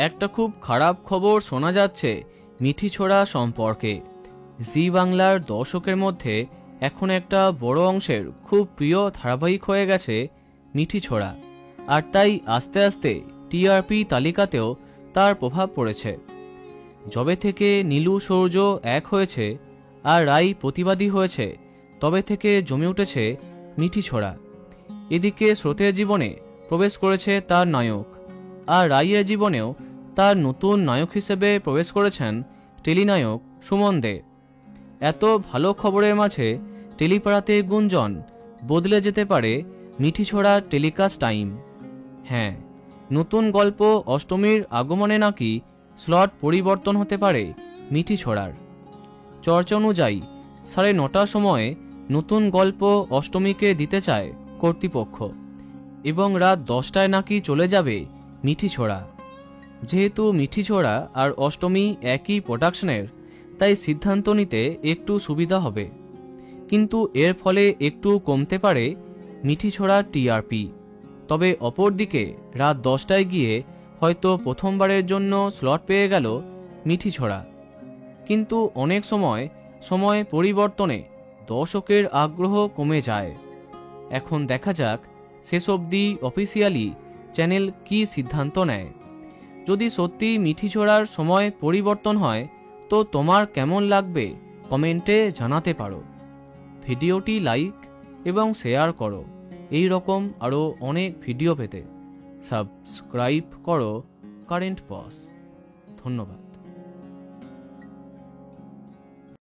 একটা খুব খারাপ খবর শোনা যাচ্ছে মিঠিছোড়া সম্পর্কে। জি বাংলার দর্শকের মধ্যে এখন একটা বড় অংশের খুব প্রিয় ধারাবাহিক হয়ে গেছে মিঠিছোড়া, আর তাই আস্তে আস্তে টিআরপি তালিকাতেও তার প্রভাব পড়েছে। যবে থেকে নীলু সূর্য এক হয়েছে আর রাই প্রতিবাদী হয়েছে, তবে থেকে জমে উঠেছে মিঠিছোড়া। এদিকে স্রোতের জীবনে প্রবেশ করেছে তার নায়ক, আর রাইয়ের জীবনেও তার নতুন নায়ক হিসেবে প্রবেশ করেছেন টেলিনায়ক সুমন দে। এত ভালো খবরের মাঝে টেলিপাড়াতে গুঞ্জন বদলে যেতে পারে মিঠিছোড়া টেলিকাস্ট টাইম। হ্যাঁ, নতুন গল্প অষ্টমীর আগমনে নাকি স্লট পরিবর্তন হতে পারে মিঠিছোড়ার। চর্চা অনুযায়ী 9:30 সময়ে নতুন গল্প অষ্টমীকে দিতে চায় কর্তৃপক্ষ, এবং রাত 10টায় নাকি চলে যাবে মিঠিছোড়া। যেহেতু মিঠিছোড়া আর অষ্টমী একই প্রোডাকশনের, তাই সিদ্ধান্ত নিতে একটু সুবিধা হবে, কিন্তু এর ফলে একটু কমতে পারে মিঠিছোড়া টিআরপি। তবে অপরদিকে রাত 10টায় গিয়ে হয়তো প্রথমবারের জন্য স্লট পেয়ে গেল মিঠিছোড়া। কিন্তু অনেক সময় পরিবর্তনে দর্শকের আগ্রহ কমে যায়। এখন দেখা যাক শেষ অবধি অফিসিয়ালি চ্যানেল কি সিদ্ধান্ত নেয়। যদি সত্যি মিঠিছোড়ার সময় পরিবর্তন হয় তো তোমার কেমন লাগবে কমেন্টে জানাতে পারো। ভিডিওটি লাইক এবং শেয়ার করো। এই রকম আরও অনেক ভিডিও পেতে সাবস্ক্রাইব করো কারেন্ট পজ। ধন্যবাদ।